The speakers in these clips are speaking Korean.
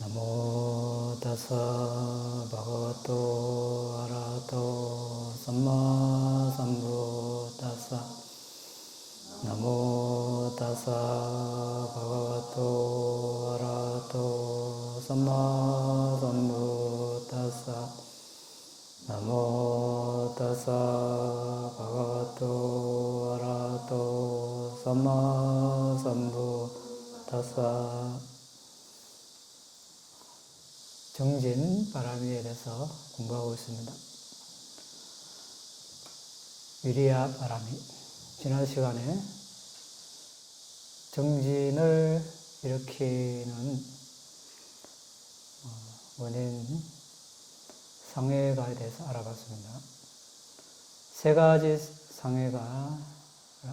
나모 타사 바가와토 아라하토 삼마 삼부타사 나모 타사 바가와토 아라하토 삼마 삼부타사 나모 타사 바가와토 아라하토 삼마 삼부타사. 정진 바람이에 대해서 공부하고 있습니다. 위리야 바람이. 지난 시간에 정진을 일으키는 원인 상해가에 대해서 알아봤습니다. 세 가지 상해가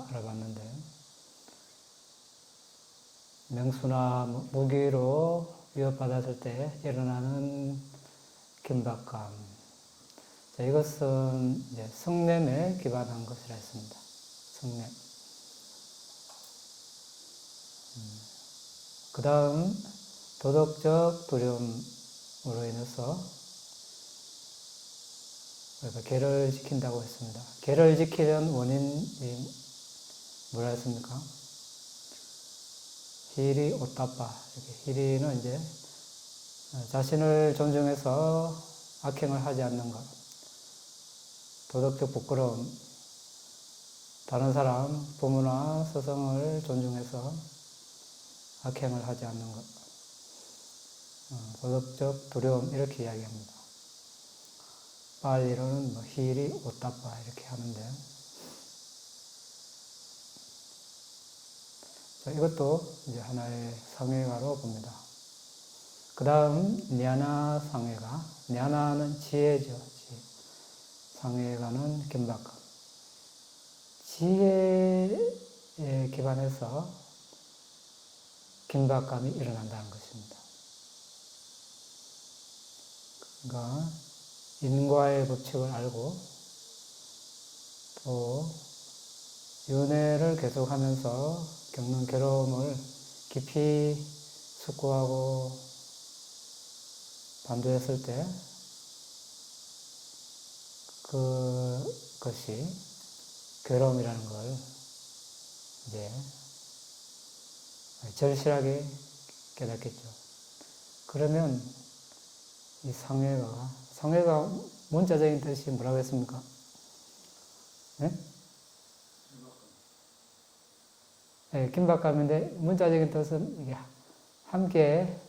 알아봤는데, 명수나 무기로 위협받았을 때 일어나는 긴박감. 자, 이것은 이제 성냄에 기반한 것이라 했습니다. 성냄. 그 다음, 도덕적 두려움으로 인해서 우리가 계를 지킨다고 했습니다. 계를 지키는 원인이 뭐라 했습니까? 히리 오따빠. 히리는 이제 자신을 존중해서 악행을 하지 않는 것. 도덕적 부끄러움. 다른 사람, 부모나 스승을 존중해서 악행을 하지 않는 것. 도덕적 두려움, 이렇게 이야기합니다. 빨리로는 히리 오따빠 이렇게 하는데, 자, 이것도 이제 하나의 상해가로 봅니다. 그 다음, 냐나 상해가. 냐나는 지혜죠. 지혜. 상해가는 긴박감. 지혜에 기반해서 긴박감이 일어난다는 것입니다. 그러니까, 인과의 법칙을 알고, 또, 윤회를 계속하면서 겪는 괴로움을 깊이 숙고하고 반조했을 때 그것이 괴로움이라는 걸 이제 절실하게 깨닫겠죠. 그러면 이 상해가 문자적인 뜻이 뭐라고 했습니까? 네? 네, 긴박감인데 문자적인 뜻은 이게 함께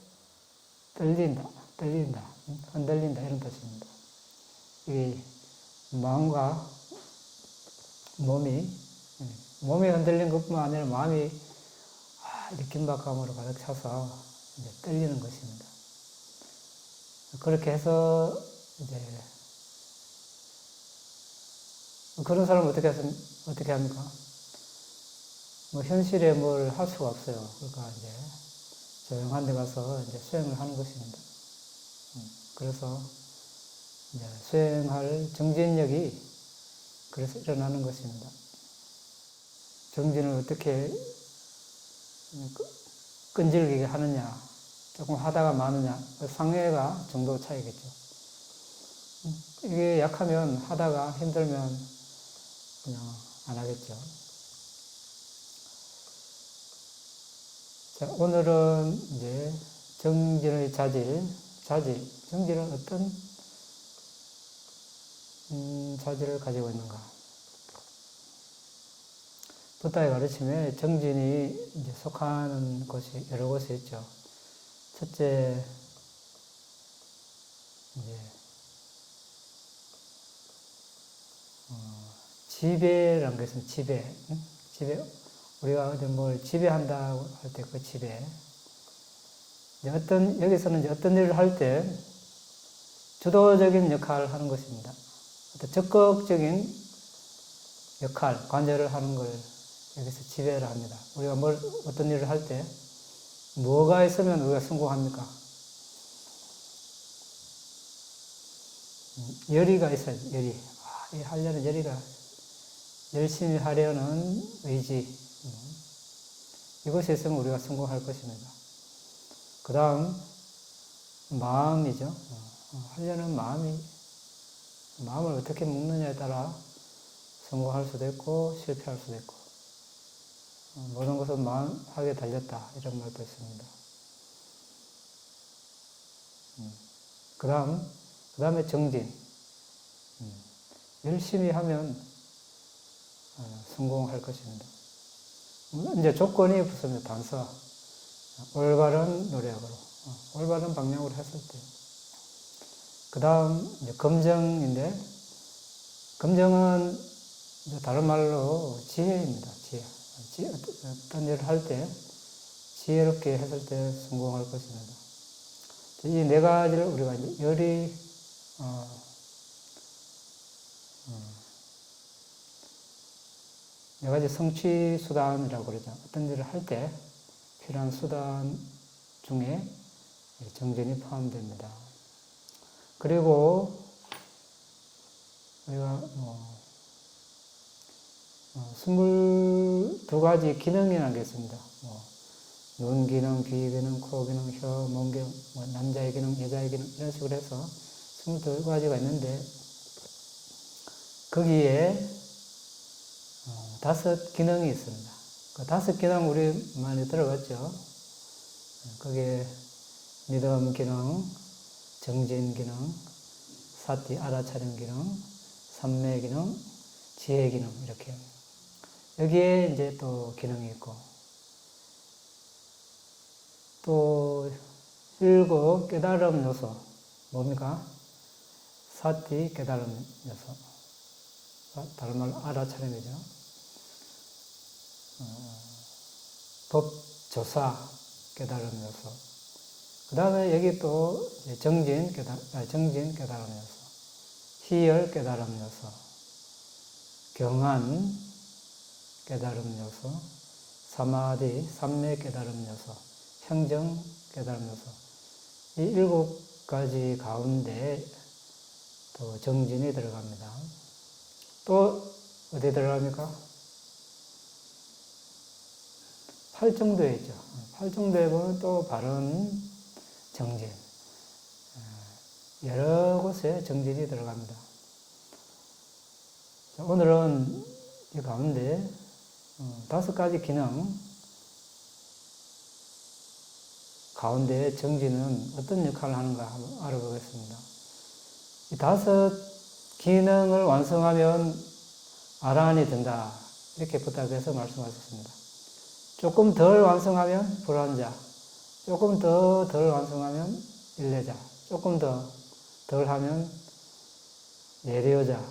흔들린다, 이런 뜻입니다. 이 마음과 몸이 흔들린 것뿐만 아니라 마음이 이렇게 긴박감으로 가득 차서 이제 떨리는 것입니다. 그렇게 해서 이제 그런 사람은 어떻게 합니까? 현실에 뭘 할 수가 없어요. 그러니까 이제 조용한 데 가서 이제 수행을 하는 것입니다. 그래서 이제 수행할 정진력이 그래서 일어나는 것입니다. 정진을 어떻게 끈질기게 하느냐, 조금 하다가 마느냐, 상해가 정도 차이겠죠. 이게 약하면 하다가 힘들면 그냥 안 하겠죠. 자, 오늘은 이제 정진의 자질, 정진은 어떤 자질을 가지고 있는가? 부다의 가르침에 정진이 이제 속하는 곳이 여러 곳이 있죠. 첫째, 이제 지배라는 게 있습니다. 지배. 우리가 뭘 지배한다고 할 때 그 지배. 여기서는 이제 어떤 일을 할 때 주도적인 역할을 하는 것입니다. 어떤 적극적인 역할, 관여를 하는 걸 여기서 지배를 합니다. 우리가 어떤 일을 할 때 뭐가 있으면 우리가 성공합니까? 열의가 있어야지, 열의. 하려는 열의가, 열심히 하려는 의지. 이것이 있으면 우리가 성공할 것입니다. 그 다음, 마음이죠. 하려는 마음을 어떻게 먹느냐에 따라 성공할 수도 있고 실패할 수도 있고 모든 것은 마음하게 달렸다 이런 말도 있습니다. 그 다음에 정진. 열심히 하면 성공할 것입니다. 이제 조건이 붙습니다. 단서. 올바른 노력으로, 올바른 방향으로 했을 때. 그 다음, 이제 검정인데, 검정은 이제 다른 말로 지혜입니다. 지혜. 어떤 일을 할 때, 지혜롭게 했을 때 성공할 것입니다. 이 네 가지를 우리가 이제 네 가지 성취 수단이라고 그러죠. 어떤 일을 할 때 필요한 수단 중에 정진이 포함됩니다. 그리고 우리가 22가지 기능이라는 게 있습니다. 눈 기능, 귀 기능, 코 기능, 혀, 몸 기능, 남자의 기능, 여자의 기능 이런 식으로 해서 22가지가 있는데 거기에 5 기능이 있습니다. 그 5 기능 우리 많이 들어봤죠. 거기에 믿음 기능, 정진 기능, 사티 알아차림 기능, 삼매 기능, 지혜 기능 이렇게 여기에 이제 또 기능이 있고 또 7 깨달음 요소 뭡니까? 사티 깨달음 요소 다른 말로 알아차림이죠. 법조사 깨달음 요소. 그 다음에 여기 또 정진 깨달음 요소, 희열 깨달음 요소, 경안 깨달음 요소, 사마디 삼매 깨달음 요소, 평정 깨달음 요소. 이 7가지 가운데 또 정진이 들어갑니다. 또 어디 들어갑니까? 8정도에 있죠. 8정도에 보면 또 바른 정진. 여러 곳에 정진이 들어갑니다. 자, 오늘은 이 가운데 5가지 기능 가운데 정진은 어떤 역할을 하는가 한번 알아보겠습니다. 이 5 기능을 완성하면 아라한이 된다. 이렇게 부탁해서 말씀하셨습니다. 조금 덜 완성하면 불환자, 조금 더 덜 완성하면 일례자, 조금 더 덜 하면 예리여자,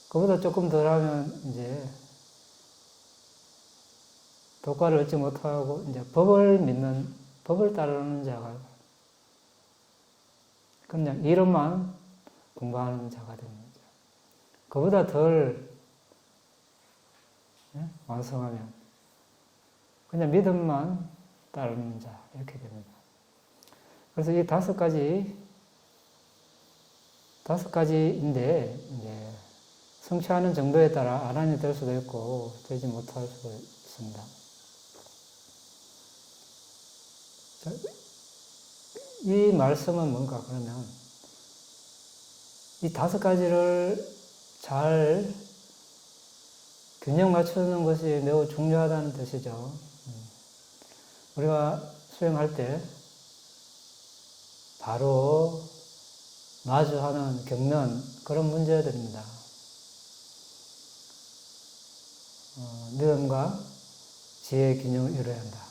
그보다 조금 덜 하면 이제 도과를 얻지 못하고 이제 법을 따르는 자가 그냥 이론만 공부하는 자가 됩니다. 그보다 덜 완성하면 그냥 믿음만 따르는 자 이렇게 됩니다. 그래서 이 5가지인데 이제 성취하는 정도에 따라 아란이 될 수도 있고 되지 못할 수도 있습니다. 자, 이 말씀은 뭔가 그러면 이 5가지를 잘 균형 맞추는 것이 매우 중요하다는 뜻이죠. 우리가 수행할 때 바로 마주하는, 겪는 그런 문제들입니다. 믿음과 지혜의 균형을 이루어야 한다.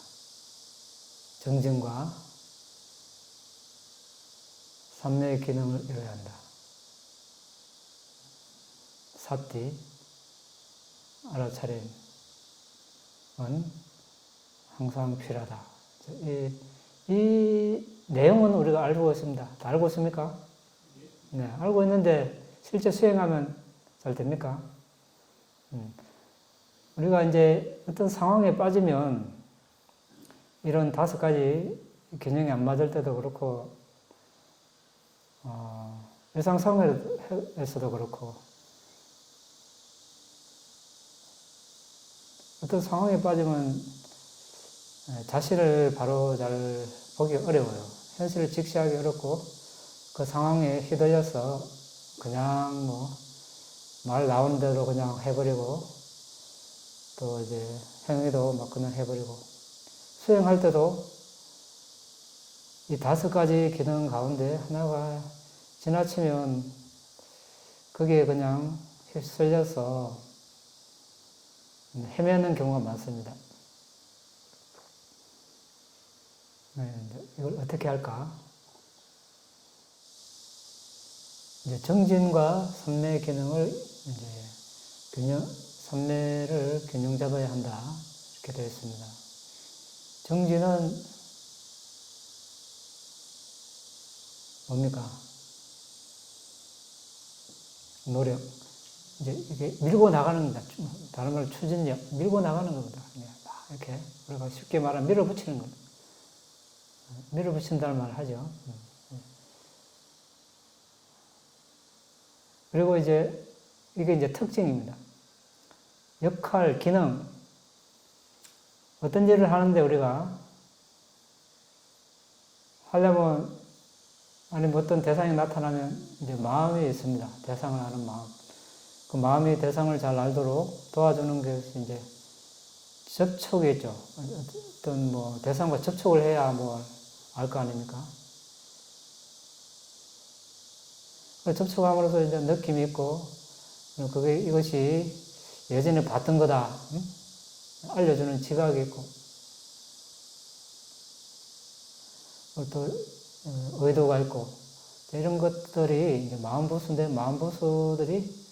정진과 삼매의 기능을 이루어야 한다. 사티, 알아차림은 항상 필요하다. 이 내용은 우리가 알고 있습니다. 다 알고 있습니까? 네, 알고 있는데 실제 수행하면 잘 됩니까? 우리가 이제 어떤 상황에 빠지면 이런 5가지 균형이 안 맞을 때도 그렇고 일상생활에서도 그렇고 어떤 상황에 빠지면 자신을 바로 잘 보기 어려워요. 현실을 직시하기 어렵고 그 상황에 휘둘려서 그냥 뭐 말 나오는 대로 그냥 해버리고 또 이제 행위도 막 그냥 해버리고 수행할 때도 이 5가지 기능 가운데 하나가 지나치면 그게 그냥 휩쓸려서 헤매는 경우가 많습니다. 네, 이걸 어떻게 할까? 이제 정진과 삼昧기능을 이제 삼昧를 균형 잡아야 한다. 이렇게 되어 있습니다. 정진은 뭡니까? 노력. 이제 이게 밀고 나가는 겁니다. 다른 말로 추진력. 밀고 나가는 겁니다. 막 이렇게 우리가 쉽게 말하면 밀어붙이는 겁니다. 밀어붙인다는 말을 하죠. 그리고 이제 이게 이제 특징입니다. 역할, 기능. 어떤 일을 하는데 우리가 하려면 아니면 어떤 대상이 나타나면 이제 마음이 있습니다. 대상을 아는 마음. 그 마음이 대상을 잘 알도록 도와주는 것이 이제 접촉이겠죠. 어떤 뭐 대상과 접촉을 해야 뭐 알 거 아닙니까? 접촉함으로써 이제 느낌이 있고, 이것이 예전에 봤던 거다. 응? 알려주는 지각이 있고, 또 의도가 있고, 이런 것들이 이제 마음보수인데, 마음보수들이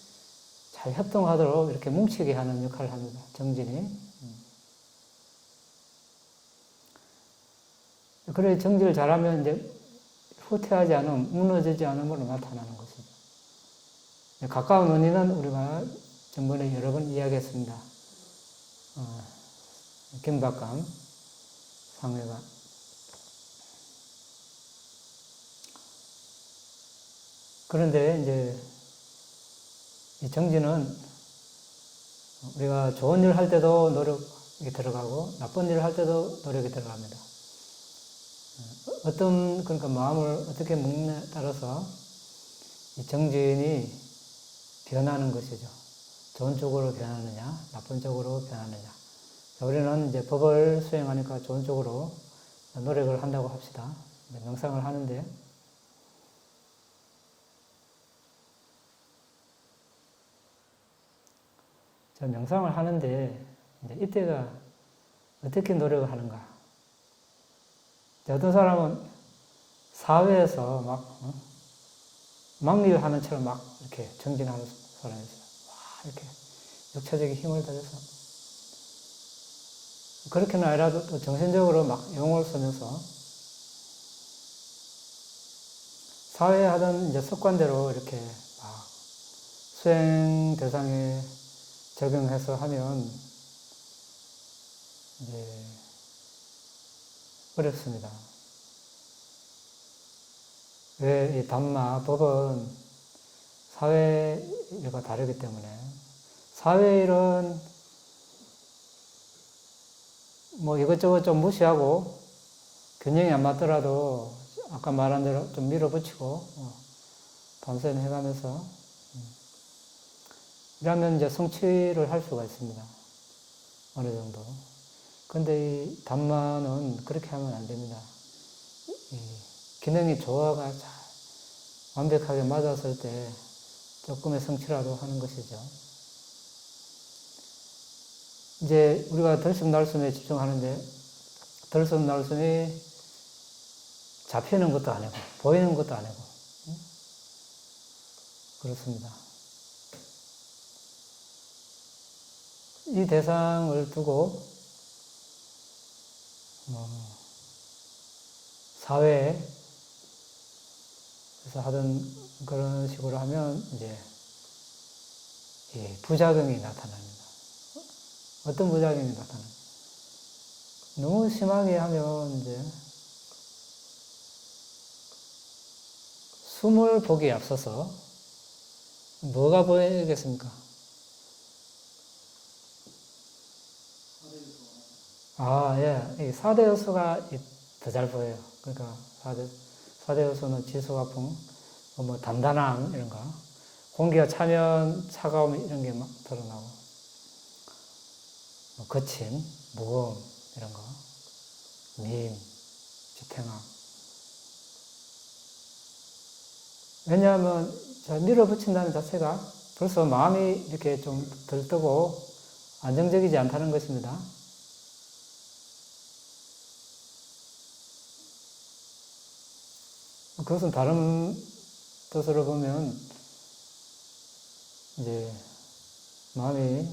잘 협동하도록 이렇게 뭉치게 하는 역할을 합니다. 정진이. 그래, 정진을 잘하면 이제 후퇴하지 않음, 무너지지 않음으로 나타나는 것이죠. 가까운 원인은 우리가 전번에 여러 번 이야기했습니다. 긴박감, 상회감. 그런데 이제 이 정진은 우리가 좋은 일 할 때도 노력이 들어가고 나쁜 일을 할 때도 노력이 들어갑니다. 그러니까 마음을 어떻게 먹느냐에 따라서 이 정진이 변하는 것이죠. 좋은 쪽으로 변하느냐, 나쁜 쪽으로 변하느냐. 우리는 이제 법을 수행하니까 좋은 쪽으로 노력을 한다고 합시다. 명상을 하는데, 저 명상을 하는데, 이제 이때가 어떻게 노력을 하는가. 어떤 사람은 사회에서 막리하는 처럼 막 이렇게 정진하는 사람이 있어요. 와, 이렇게 육체적인 힘을 들여서. 그렇게는 아니라도 또 정신적으로 막 용을 쓰면서 사회에 하던 이제 습관대로 이렇게 막 수행 대상에 적용해서 하면 이제 어렵습니다. 왜 이 담마, 법은 사회일과 다르기 때문에 사회일은 뭐 이것저것 좀 무시하고 균형이 안 맞더라도 아까 말한 대로 좀 밀어붙이고 반세는 해가면서 이러면 이제 성취를 할 수가 있습니다. 어느 정도. 근데 이 담마는 그렇게 하면 안 됩니다. 기능이 조화가 잘 완벽하게 맞았을 때 조금의 성취라도 하는 것이죠. 이제 우리가 들숨날숨에 집중하는데 들숨날숨이 잡히는 것도 아니고 보이는 것도 아니고 그렇습니다. 이 대상을 두고 사회에서 하던 그런 식으로 하면 이제 부작용이 나타납니다. 어떤 부작용이 나타납니다. 너무 심하게 하면 이제 숨을 보기에 앞서서 뭐가 보이겠습니까? 예. 이 4대 요소가 더 잘 보여요. 그러니까 사대 요소는 지수화풍, 뭐 단단함 이런 거, 공기가 차면 차가움 이런 게 막 드러나고, 뭐 거침, 무거움 이런 거, 미임, 지탱함. 왜냐하면 밀어붙인다는 자체가 벌써 마음이 이렇게 좀 들뜨고 안정적이지 않다는 것입니다. 그것은 다른 뜻으로 보면 이제 마음이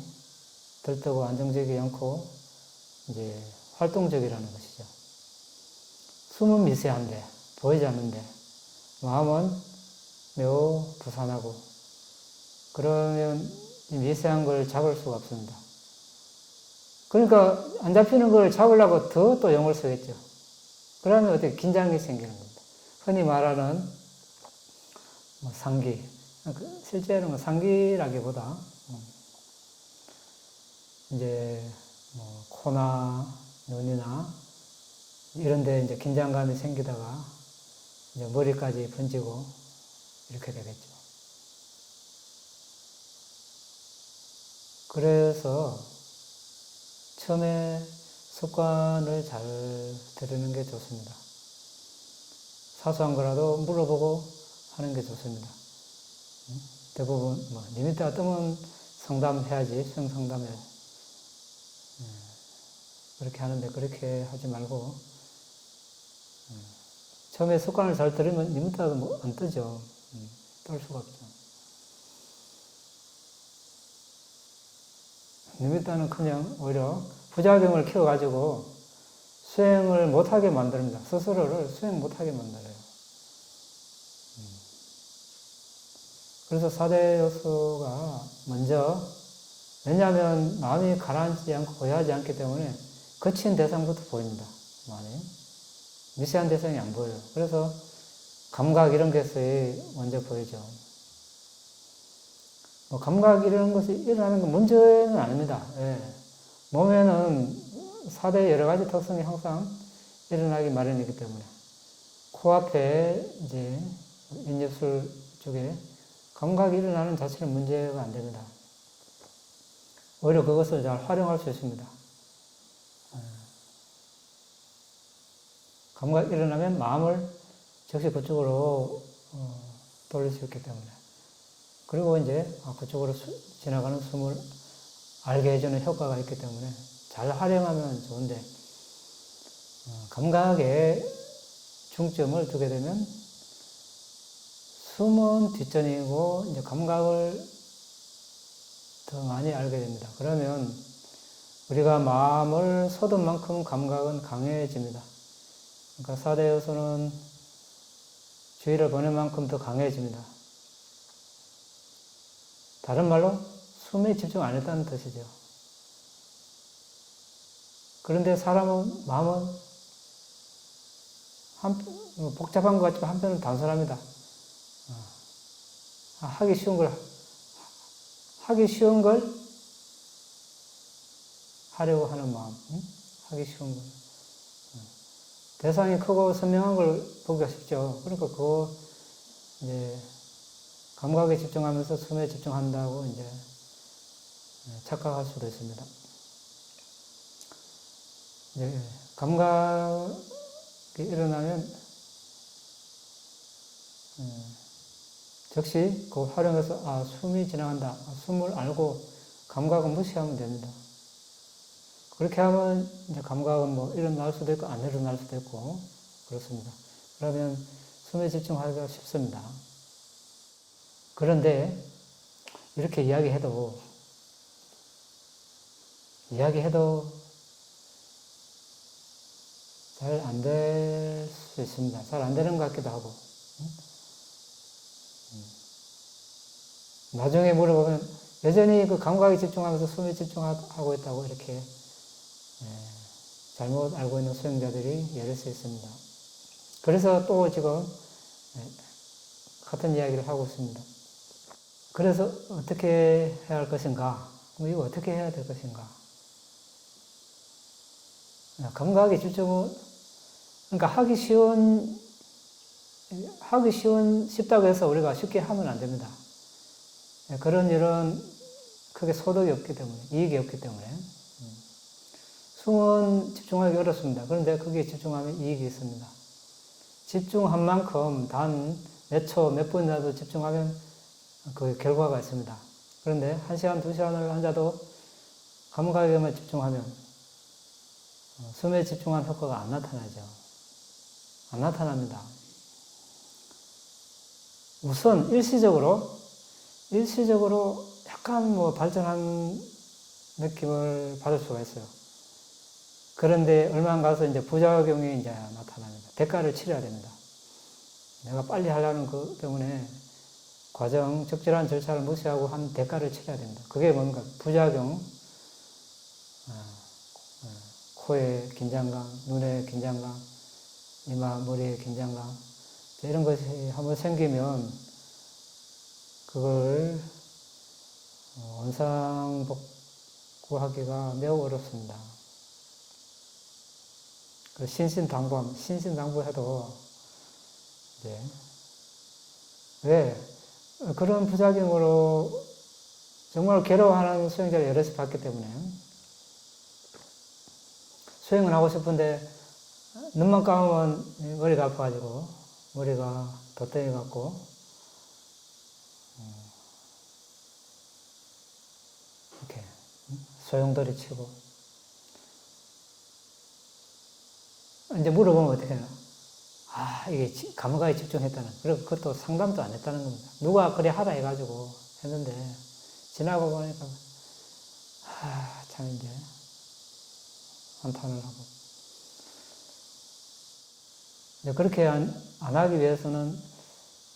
들뜨고 안정적이지 않고 이제 활동적이라는 것이죠. 숨은 미세한데 보이지 않는데 마음은 매우 부산하고, 그러면 이 미세한 걸 잡을 수가 없습니다. 그러니까 안 잡히는 걸 잡으려고 더 또 용을 쓰겠죠. 그러면 어떻게 긴장이 생기는 겁니다. 흔히 말하는 뭐 상기, 실제로는 상기라기보다 이제 뭐 코나 눈이나 이런 데 이제 긴장감이 생기다가 이제 머리까지 번지고 이렇게 되겠죠. 그래서 처음에 습관을 잘 들이는 게 좋습니다. 사소한 거라도 물어보고 하는 게 좋습니다. 대부분 뭐 니미트가 뜨면 상담해야지, 수행 상담해야지. 그렇게 하는데 그렇게 하지 말고 처음에 습관을 잘 들으면 니미트가 뭐 안 뜨죠. 뜰 수가 없죠. 니미트는 그냥 오히려 부작용을 키워가지고 수행을 못하게 만듭니다. 스스로를 수행 못하게 만들어요. 그래서 사대 요소가 먼저, 왜냐하면 마음이 가라앉지 않고 고요하지 않기 때문에 거친 대상부터 보입니다. 마음이 미세한 대상이 안 보여요. 그래서 감각 이런 것이 먼저 보이죠. 뭐 감각 이런 것이 일어나는 건 문제는 아닙니다. 예. 몸에는 사대의 여러 가지 특성이 항상 일어나기 마련이기 때문에 코앞에 이제 인입술 쪽에 감각이 일어나는 자체는 문제가 안 됩니다. 오히려 그것을 잘 활용할 수 있습니다. 감각이 일어나면 마음을 즉시 그쪽으로 돌릴 수 있기 때문에, 그리고 이제 그쪽으로 지나가는 숨을 알게 해주는 효과가 있기 때문에 잘 활용하면 좋은데, 감각에 중점을 두게 되면 숨은 뒷전이고 이제 감각을 더 많이 알게 됩니다. 그러면 우리가 마음을 쏟은 만큼 감각은 강해집니다. 그러니까 사대 요소는 주의를 보낸 만큼 더 강해집니다. 다른 말로 숨에 집중 안 했다는 뜻이죠. 그런데 사람은, 마음은 복잡한 것 같지만 한편은 단순합니다. 하기 쉬운 걸 하려고 하는 마음, 하기 쉬운 걸. 대상이 크고 선명한 걸 보기가 쉽죠. 그러니까 그거 이제 감각에 집중하면서 숨에 집중한다고 이제 착각할 수도 있습니다. 이제 감각이 일어나면 즉시 그 활용해서 숨이 지나간다. 숨을 알고 감각은 무시하면 됩니다. 그렇게 하면 이제 감각은 뭐 일어날 수도 있고 안 일어날 수도 있고 그렇습니다. 그러면 숨에 집중하기가 쉽습니다. 그런데 이렇게 이야기해도 잘 안 될 수 있습니다. 잘 안 되는 것 같기도 하고. 나중에 물어보면 여전히 그 감각에 집중하면서 숨에 집중하고 있다고 이렇게 잘못 알고 있는 수행자들이 여러 수 있습니다. 그래서 또 지금 같은 이야기를 하고 있습니다. 그래서 어떻게 해야 할 것인가? 이거 어떻게 해야 될 것인가? 감각에 집중을 그러니까 쉽다고 해서 우리가 쉽게 하면 안 됩니다. 그런 일은 크게 소득이 없기 때문에, 이익이 없기 때문에. 숨은 집중하기 어렵습니다. 그런데 거기에 집중하면 이익이 있습니다. 집중한 만큼 단 몇 초, 몇 분이라도 집중하면 그 결과가 있습니다. 그런데 1시간, 2시간을 앉아도 감각에만 집중하면 숨에 집중한 효과가 안 나타나죠. 안 나타납니다. 우선 일시적으로 약간 발전한 느낌을 받을 수가 있어요. 그런데 얼마 안 가서 이제 부작용이 이제 나타납니다. 대가를 치러야 됩니다. 내가 빨리 하려는 것 때문에 적절한 절차를 무시하고 한 대가를 치러야 됩니다. 그게 뭔가 부작용, 코의 긴장감, 눈의 긴장감, 이마, 머리의 긴장감, 이런 것이 한번 생기면 그걸 원상복구하기가 매우 어렵습니다. 신신당부해도 이제 왜 그런 부작용으로 정말 괴로워하는 수행자를 여럿이 봤기 때문에 수행을 하고 싶은데 눈만 감으면 머리가 아파가지고 머리가 덧대이 같고 이렇게 소용돌이 치고 이제 물어보면 어떻게 해요? 이게 감각에 집중했다는. 그리고 그것도 상담도 안 했다는 겁니다. 누가 그래 하라 해가지고 했는데 지나고 보니까 참 이제 한탄을 하고. 이제 그렇게 안 하기 위해서는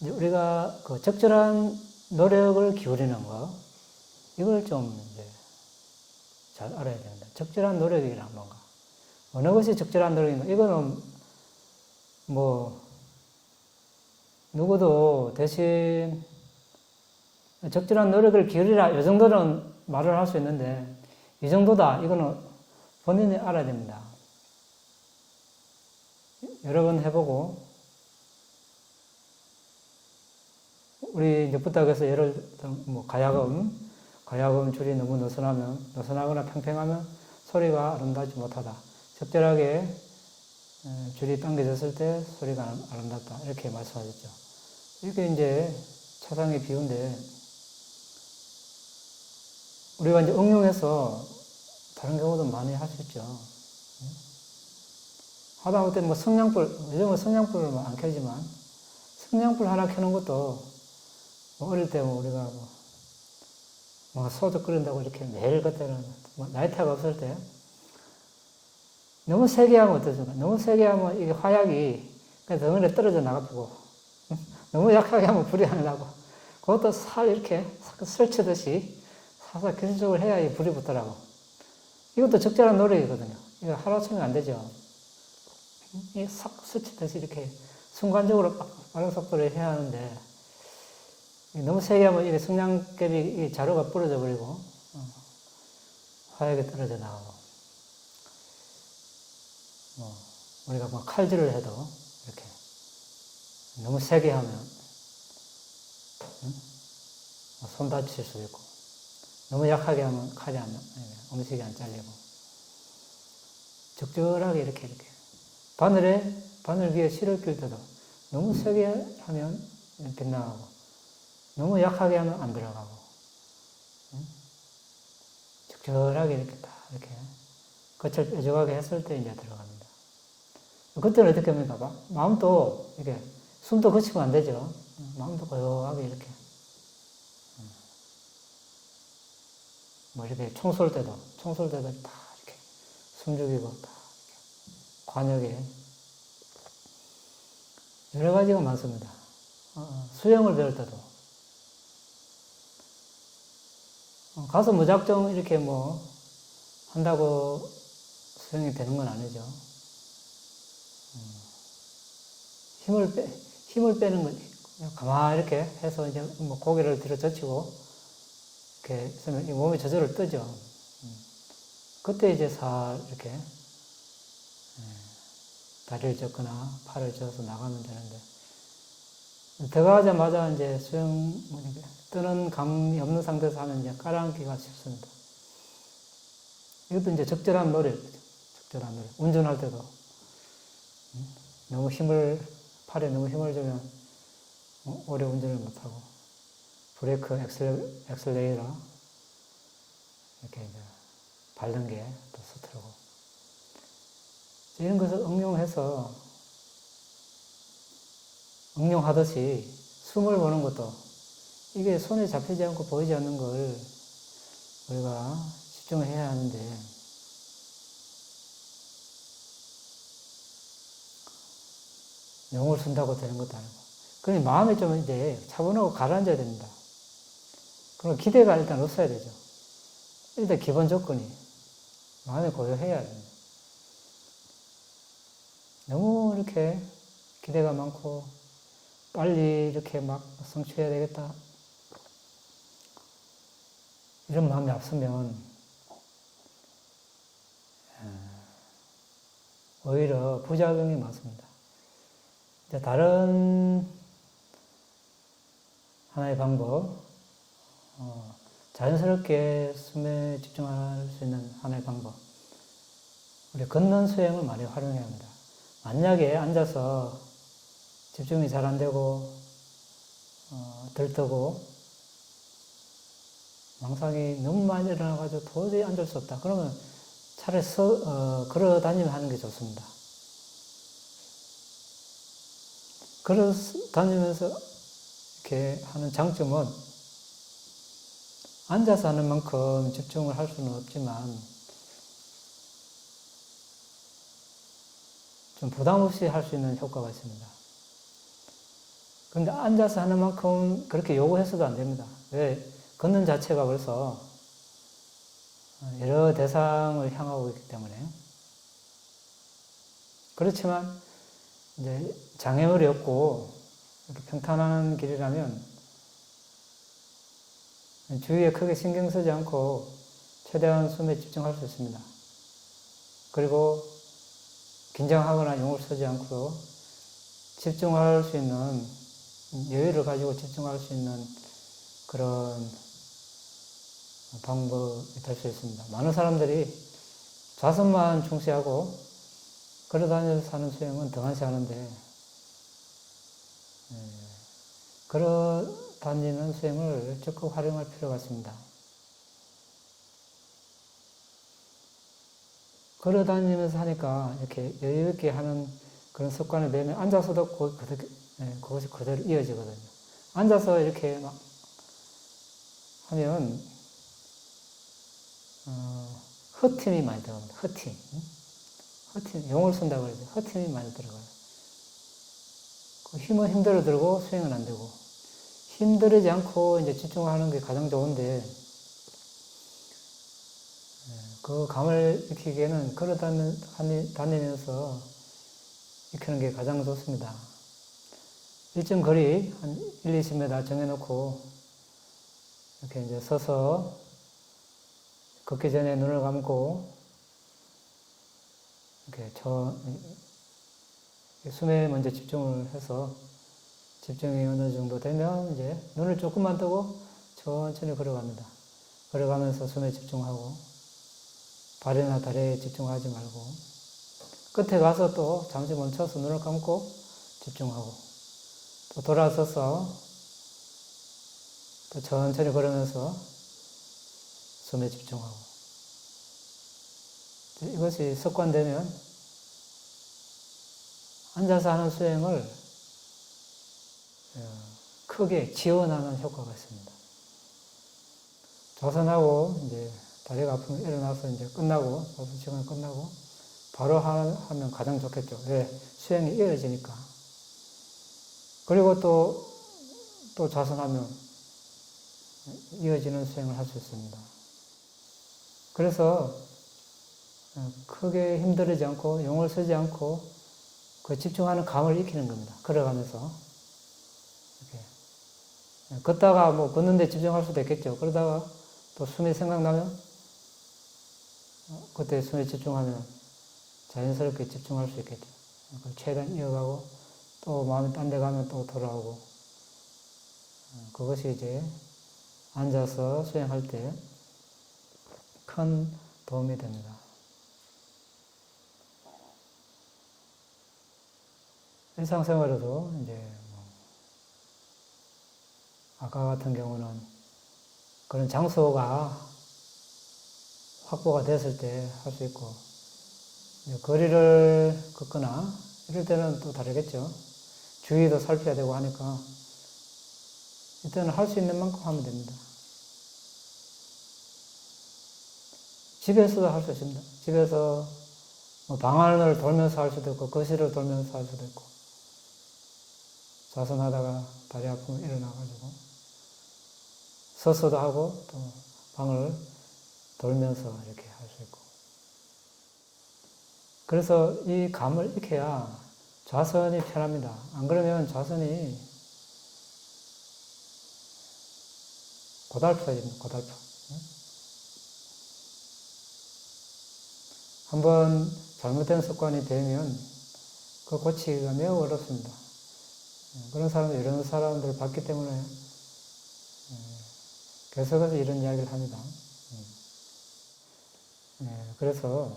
이제 우리가 그 적절한 노력을 기울이는 거, 이걸 좀 이제 잘 알아야 됩니다. 적절한 노력이란 뭔가. 어느 것이 적절한 노력인가? 이거는 누구도 대신 적절한 노력을 기울이라, 이 정도는 말을 할 수 있는데, 이 정도다. 이거는 본인이 알아야 됩니다. 여러 번 해보고, 우리 이제 부탁해서 예를 들어, 가야금 줄이 너무 느슨하거나 팽팽하면 소리가 아름답지 못하다. 적절하게 줄이 당겨졌을 때 소리가 아름답다. 이렇게 말씀하셨죠. 이게 이제 차상의 비유인데, 우리가 이제 응용해서 다른 경우도 많이 할 수 있죠. 하다못해 요즘은 성냥불을 안 켜지만, 성냥불 하나 켜는 것도, 어릴 때 우리가 소주 끓인다고 이렇게 매일 그때는 라이터가 없을 때, 너무 세게 하면 어떠죠? 너무 세게 하면 이게 화약이 덩어리에 떨어져 나가고, 너무 약하게 하면 불이 안 나고, 그것도 이렇게 설치듯이 살살 기술적으로 해야 이 불이 붙더라고. 이것도 적절한 노력이거든요. 이거 하루아침에 안 되죠. 이게 싹 스치듯이 이렇게 순간적으로 빠른 속도로 해야 하는데, 너무 세게 하면 이게 성냥개비 자루가 부러져 버리고, 화약이 떨어져 나가고. 우리가 칼질을 해도 이렇게 너무 세게 하면 손 다칠 수 있고, 너무 약하게 하면 음식이 안 잘리고, 적절하게 이렇게 바늘 위에 실을 낄 때도 너무 세게 하면 빗나가고, 너무 약하게 하면 안 들어가고, 적절하게 이렇게 겉을 뾰족하게 했을 때 이제 들어갑니다. 그때는 어떻게 합니까? 마음도 숨도 거치면 안 되죠. 마음도 고요하게 이렇게. 이렇게 총 쏠 때도 다 이렇게 숨 죽이고 다 이렇게 관역에 여러 가지가 많습니다. 수영을 배울 때도 가서 무작정 이렇게 한다고 수영이 되는 건 아니죠. 힘을 빼는 거지. 가만히 이렇게 해서 이제 고개를 뒤로 젖히고, 이렇게 있으면 이 몸이 저절로 뜨죠. 그때 이제 이렇게, 다리를 젓거나 팔을 젓어서 나가면 되는데, 들어가자마자 이제 뜨는 감이 없는 상태에서 하면 이제 깔아앉기가 쉽습니다. 이것도 이제 적절한 노래거죠. 적절한 노래. 운전할 때도 너무 팔에 너무 힘을 주면 오래 운전을 못하고, 브레이크, 엑셀레이터 이렇게 이제 밟는 게 더 스트로고. 이런 것을 응용하듯이 숨을 보는 것도 이게 손에 잡히지 않고 보이지 않는 걸 우리가 집중을 해야 하는데, 용을 쓴다고 되는 것도 아니고. 그러니 마음이 좀 이제 차분하고 가라앉아야 됩니다. 그럼 기대가 일단 없어야 되죠. 일단 기본 조건이 마음이 고요해야 됩니다. 너무 이렇게 기대가 많고 빨리 이렇게 막 성취해야 되겠다 이런 마음이 앞서면 오히려 부작용이 많습니다. 이제 다른 하나의 방법, 자연스럽게 숨에 집중할 수 있는 하나의 방법, 우리 걷는 수행을 많이 활용해야 합니다. 만약에 앉아서 집중이 잘 안 되고 들뜨고 망상이 너무 많이 일어나가지고 도저히 앉을 수 없다. 그러면 차라리 걸어 다니며 하는 게 좋습니다. 걸어 다니면서 이렇게 하는 장점은 앉아서 하는 만큼 집중을 할 수는 없지만 좀 부담 없이 할 수 있는 효과가 있습니다. 그런데 앉아서 하는 만큼 그렇게 요구해서도 안 됩니다. 왜? 걷는 자체가 벌써 여러 대상을 향하고 있기 때문에. 그렇지만 이제 장애물이 없고 이렇게 평탄한 길이라면 주위에 크게 신경 쓰지 않고 최대한 숨에 집중할 수 있습니다. 그리고 긴장하거나 용을 쓰지 않고 집중할 수 있는 여유를 가지고 집중할 수 있는 그런 방법이 될 수 있습니다. 많은 사람들이 좌선만 충시하고 걸어다니면서 하는 수행은 등한시 하는데 걸어다니는 수행을 적극 활용할 필요가 있습니다. 걸어다니면서 하니까 이렇게 여유 있게 하는 그런 습관을 배우면 앉아서도 그것이 그대로 이어지거든요. 앉아서 이렇게 막 하면 헛힘이 많이 들어갑니다. 헛힘. 용을 쓴다고 그러죠. 헛힘이 많이 들어가요. 힘은 힘대로 들고 수행은 안 되고 힘들지 않고 이제 집중하는 게 가장 좋은데 그 감을 익히기에는 걸어 다니면서 익히는 게 가장 좋습니다. 일정 거리 한 1-20m 정해놓고 이렇게 이제 서서 걷기 전에 눈을 감고 이렇게 숨에 먼저 집중을 해서 집중이 어느 정도 되면 이제 눈을 조금만 뜨고 천천히 걸어갑니다. 걸어가면서 숨에 집중하고 발이나 다리에 집중하지 말고 끝에 가서 또 잠시 멈춰서 눈을 감고 집중하고 또 돌아서서 또 천천히 걸으면서 숨에 집중하고 이것이 습관되면 앉아서 하는 수행을 크게 지원하는 효과가 있습니다. 좌선하고 이제 다리가 아프면 일어나서 이제 끝나고, 5시간 끝나고, 바로 하면 가장 좋겠죠. 왜? 수행이 이어지니까. 그리고 또 좌선하면 이어지는 수행을 할 수 있습니다. 그래서 크게 힘들지 않고, 용을 쓰지 않고, 그 집중하는 감을 익히는 겁니다. 걸어가면서. 이렇게. 걷다가 뭐 걷는데 집중할 수도 있겠죠. 그러다가 또 숨이 생각나면 그때 숨에 집중하면 자연스럽게 집중할 수 있겠죠. 그걸 최대한 이어가고 또 마음이 딴 데 가면 또 돌아오고 그것이 이제 앉아서 수행할 때 큰 도움이 됩니다. 일상생활에도 이제 아까 같은 경우는 그런 장소가 확보가 됐을 때 할 수 있고 거리를 걷거나 이럴 때는 또 다르겠죠. 주위도 살펴야 되고 하니까 이때는 할 수 있는 만큼 하면 됩니다. 집에서도 할 수 있습니다. 집에서 방 안을 돌면서 할 수도 있고 거실을 돌면서 할 수도 있고 자선하다가 다리 아프면 일어나가지고 서서도 하고 또 방을 돌면서 이렇게 할 수 있고 그래서 이 감을 익혀야 좌선이 편합니다. 안 그러면 좌선이 고달퍼집니다. 고달퍼. 한번 잘못된 습관이 되면 그 고치기가 매우 어렵습니다. 그런 사람들, 이런 사람들을 봤기 때문에 계속해서 이런 이야기를 합니다. 그래서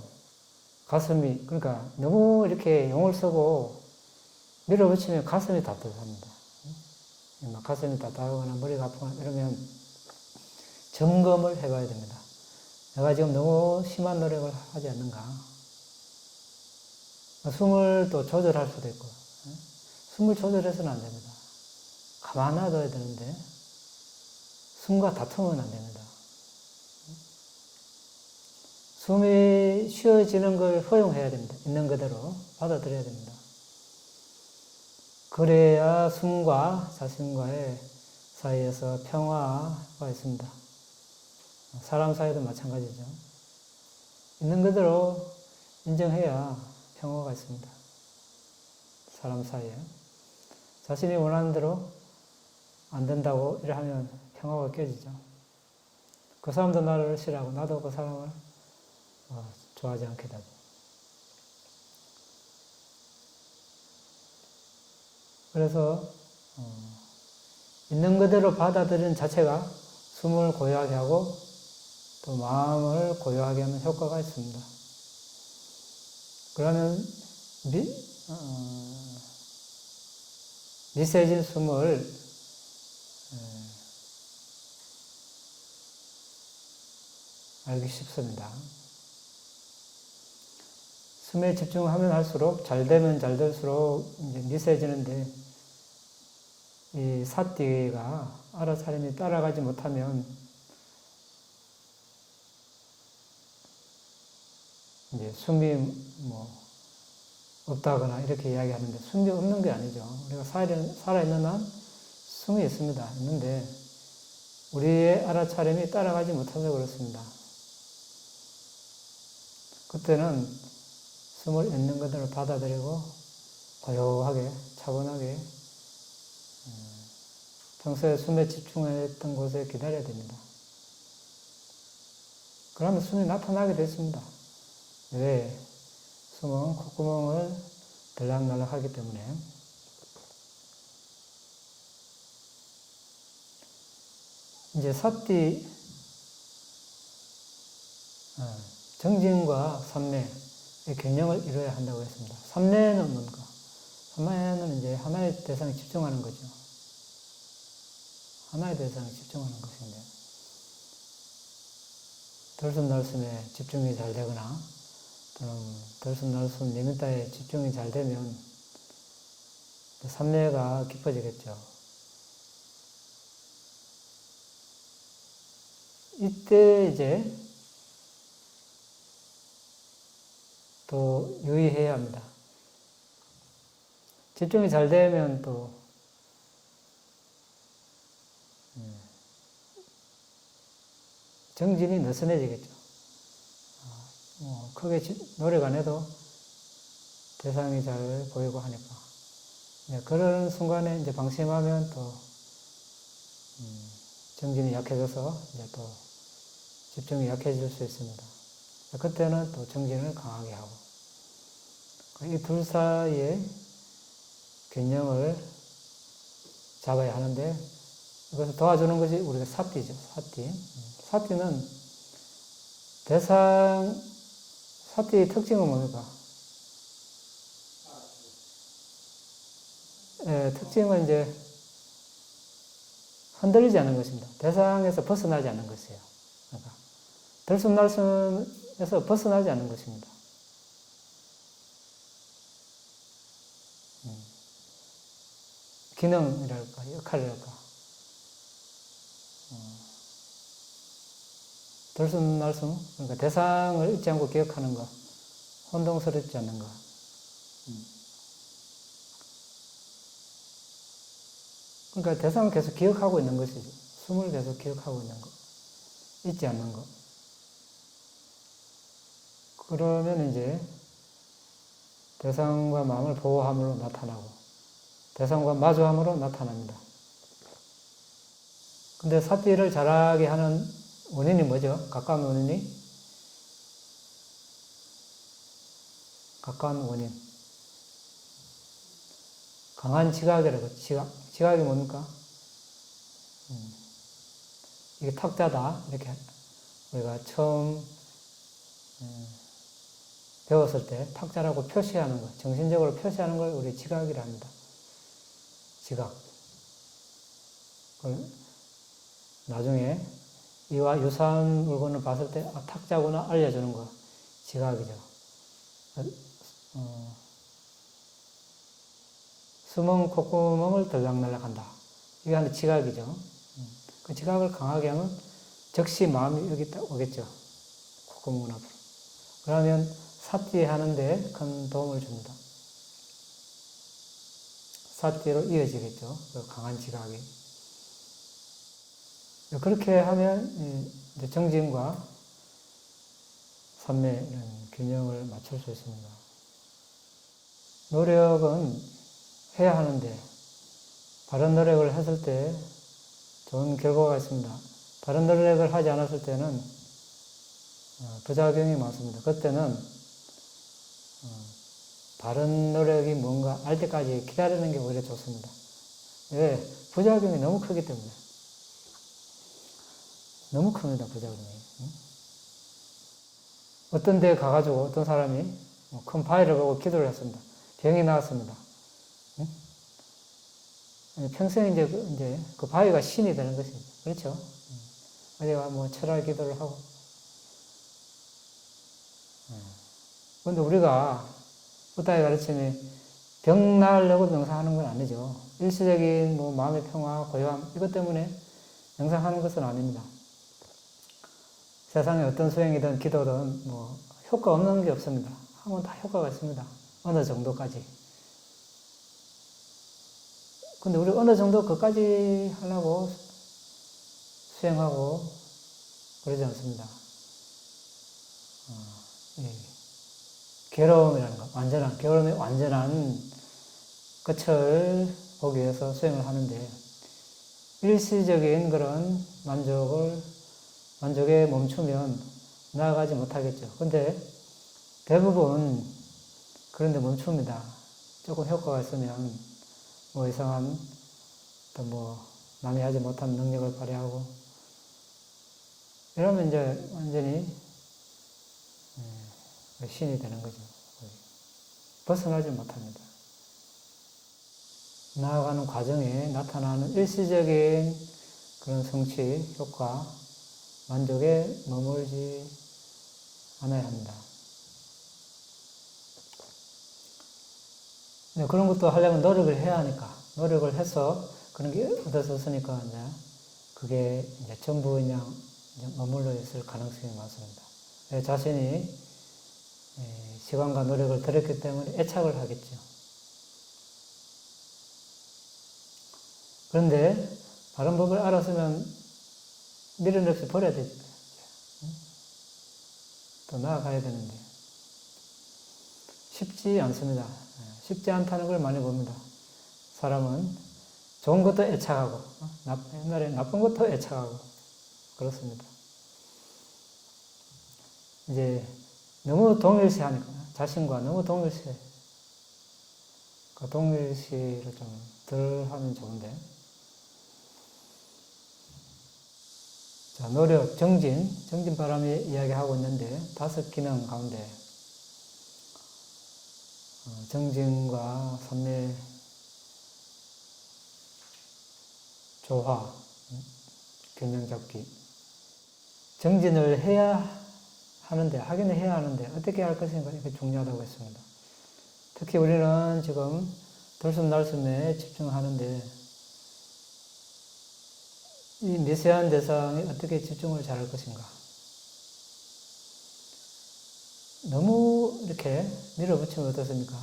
가슴이, 그러니까 너무 이렇게 용을 쓰고 밀어붙이면 가슴이 답답합니다. 가슴이 답답하거나 머리가 아프거나 이러면 점검을 해봐야 됩니다. 내가 지금 너무 심한 노력을 하지 않는가? 숨을 또 조절할 수도 있고, 숨을 조절해서는 안 됩니다. 가만 놔둬야 되는데, 숨과 다투면 안 됩니다. 숨이 쉬어지는 걸 허용해야 됩니다. 있는 그대로 받아들여야 됩니다. 그래야 숨과 자신과의 사이에서 평화가 있습니다. 사람 사이도 마찬가지죠. 있는 그대로 인정해야 평화가 있습니다. 사람 사이에. 자신이 원하는 대로 안 된다고 이러하면 평화가 깨지죠. 그 사람도 나를 싫어하고 나도 그 사람을 좋아하지 않게 되고. 그래서 있는 그대로 받아들이는 자체가 숨을 고요하게 하고 또 마음을 고요하게 하는 효과가 있습니다. 그러면 미세진 숨을 알기 쉽습니다. 숨에 집중하면 할수록 잘 되면 잘 될수록 이제 미세지는데 이 사띠가 알아차림이 따라가지 못하면 이제 숨이 없다거나 이렇게 이야기하는데 숨이 없는 게 아니죠. 우리가 살아있는 한 숨이 있습니다. 있는데 우리의 알아차림이 따라가지 못해서 그렇습니다. 그때는 숨을 있는 그대로 받아들이고 고요하게 차분하게 평소에 숨에 집중했던 곳에 기다려야 됩니다. 그러면 숨이 나타나게 됐습니다. 왜? 숨은 콧구멍을 들락날락 하기 때문에. 이제 사띠, 정진과 삼매의 균형을 이루어야 한다고 했습니다. 삼매는 뭔가? 삼매는 이제 하나의 대상에 집중하는 거죠. 하나의 대상에 집중하는 것인데, 들숨날숨에 집중이 잘 되거나, 또는 들숨날숨 니미타에 집중이 잘 되면, 삼매가 깊어지겠죠. 이때 이제 또 유의해야 합니다. 집중이 잘 되면 또 정진이 느슨해지겠죠. 크게 노력 안 해도 대상이 잘 보이고 하니까. 그런 순간에 이제 방심하면 또 정진이 약해져서 이제 또 집중이 약해질 수 있습니다. 그때는 또 정진을 강하게 하고. 이 둘 사이에 균형을 잡아야 하는데, 이것을 도와주는 것이 우리가 사띠죠, 사띠. 사띠는 사띠의 특징은 뭡니까? 특징은 이제 흔들리지 않는 것입니다. 대상에서 벗어나지 않는 것이에요. 그러니까 들숨날숨에서 벗어나지 않는 것입니다. 기능이랄까, 역할이랄까. 들숨날숨, 그러니까 대상을 잊지 않고 기억하는 것, 혼동스럽지 않는 것. 그러니까 대상을 계속 기억하고 있는 것이죠. 숨을 계속 기억하고 있는 것. 잊지 않는 것. 그러면 이제 대상과 마음을 보호함으로 나타나고 대상과 마주함으로 나타납니다. 근데 사띠를 잘하게 하는 원인이 뭐죠? 가까운 원인이? 가까운 원인. 강한 지각이라고, 지각이 뭡니까? 이게 탁자다. 이렇게 우리가 처음 배웠을 때 탁자라고 표시하는 것, 정신적으로 표시하는 걸 우리 지각이라 합니다. 지각. 나중에 이와 유사한 물건을 봤을 때 탁자구나 알려주는 거, 지각이죠. 수멍, 콧구멍을 들락날락한다. 이게 하는 지각이죠. 그 지각을 강하게 하면 즉시 마음이 여기 딱 오겠죠. 콧구멍 앞으로. 그러면 사띠하는데 큰 도움을 줍니다. 사띠로 이어지겠죠. 그 강한 지각이. 그렇게 하면 이제 정진과 삼매 이런 균형을 맞출 수 있습니다. 노력은 해야 하는데 바른 노력을 했을 때 좋은 결과가 있습니다. 바른 노력을 하지 않았을 때는 부작용이 많습니다. 그때는 바른 노력이 뭔가 알 때까지 기다리는 게 오히려 좋습니다. 왜? 부작용이 너무 크기 때문에. 너무 큽니다, 부작용이. 어떤 데 가가지고 어떤 사람이 큰 바위를 보고 기도를 했습니다. 병이 나았습니다. 평생 이제 그 바위가 신이 되는 것이죠. 그렇죠? 어디가 뭐 철학 기도를 하고. 그런데 우리가 부다의 가르침이 병 나으려고 명상하는 건 아니죠. 일시적인 뭐 마음의 평화, 고요함 이것 때문에 명상하는 것은 아닙니다. 세상에 어떤 수행이든 기도든 뭐 효과 없는 게 없습니다. 하면 다 효과가 있습니다. 어느 정도까지. 근데 우리 어느 정도 그까지 하려고 수행하고 그러지 않습니다. 괴로움이라는 것, 괴로움의 완전한 끝을 보기 위해서 수행을 하는데, 일시적인 그런 만족에 멈추면 나아가지 못하겠죠. 근데 대부분 그런데 멈춥니다. 조금 효과가 있으면 뭐 이상한 또 뭐 남이 하지 못한 능력을 발휘하고 이러면 이제 완전히 신이 되는 거죠. 벗어나지 못합니다. 나아가는 과정에 나타나는 일시적인 그런 성취, 효과, 만족에 머물지 않아야 합니다. 그런 것도 하려면 노력을 해야 하니까, 노력을 해서 그런 게 얻어졌으니까 이제 그게 이제 전부 그냥 머물러 있을 가능성이 많습니다. 자신이 시간과 노력을 들였기 때문에 애착을 하겠죠. 그런데 바른 법을 알았으면 미련 없이 버려야 되죠. 또 나아가야 되는데 쉽지 않습니다. 쉽지 않다는 걸 많이 봅니다. 사람은 좋은 것도 애착하고 옛날에 나쁜 것도 애착하고 그렇습니다. 이제 너무 동일시하니까 자신과 너무 동일시해. 그 동일시를 좀 덜 하면 좋은데. 자, 노력, 정진 바람에 이야기하고 있는데, 5기능 가운데, 정진과 삼매, 조화, 균형 잡기. 정진을 해야 하는데, 하기는 해야 하는데, 어떻게 할 것인가, 이게 중요하다고 했습니다. 특히 우리는 지금 들숨날숨에 집중하는데, 이 미세한 대상에 어떻게 집중을 잘할 것인가. 너무 이렇게 밀어붙이면 어떻습니까?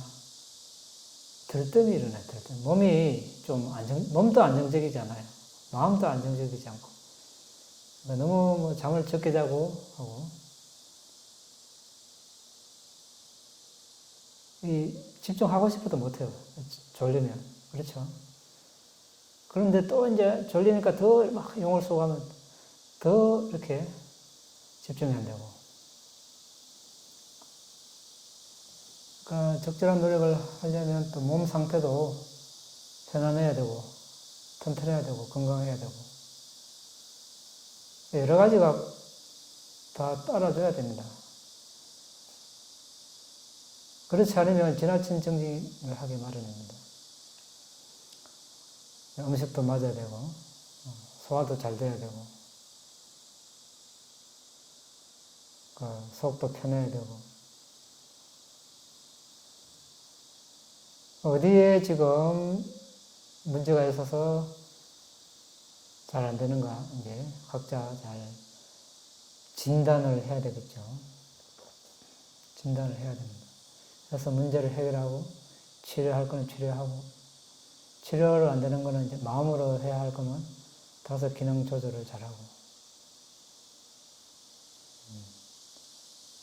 들뜸이 일어나요, 들뜸. 몸이 좀 몸도 안정적이잖아요. 마음도 안정적이지 않고. 그러니까 너무 뭐 잠을 적게 자고 하고, 이 집중하고 싶어도 못해요. 졸리면. 그렇죠? 그런데 또 이제 졸리니까 더 막 용을 쏘고 하면 더 이렇게 집중이 안 되고. 그러니까 적절한 노력을 하려면 또 몸 상태도 편안해야 되고, 튼튼해야 되고, 건강해야 되고. 여러 가지가 다 따라줘야 됩니다. 그렇지 않으면 지나친 정진을 하기 마련입니다. 음식도 맞아야 되고, 소화도 잘 돼야 되고, 속도 편해야 되고. 어디에 지금 문제가 있어서 잘 안 되는가, 이제 각자 잘 진단을 해야 되겠죠. 진단을 해야 됩니다. 그래서 문제를 해결하고, 치료할 거는 치료하고, 치료를 안 되는 거는 이제 마음으로 해야 할 거면 5기능 조절을 잘하고,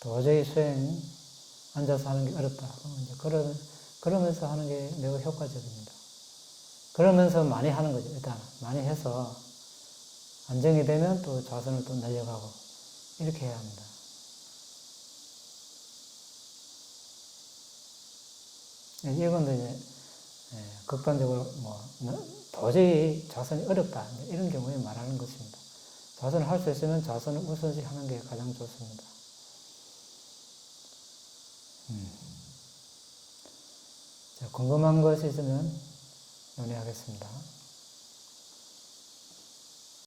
도저히 수행 앉아서 하는 게 어렵다. 그러면 이제 그러면서 하는 게 매우 효과적입니다. 그러면서 많이 하는 거죠. 일단 많이 해서 안정이 되면 또 좌선을 또 날려가고 이렇게 해야 합니다. 이건 이제 극단적으로 뭐 도저히 좌선이 어렵다 이런 경우에 말하는 것입니다. 좌선을 할 수 있으면 좌선을 우선시 하는 게 가장 좋습니다. 자, 궁금한 것이 있으면 논의하겠습니다.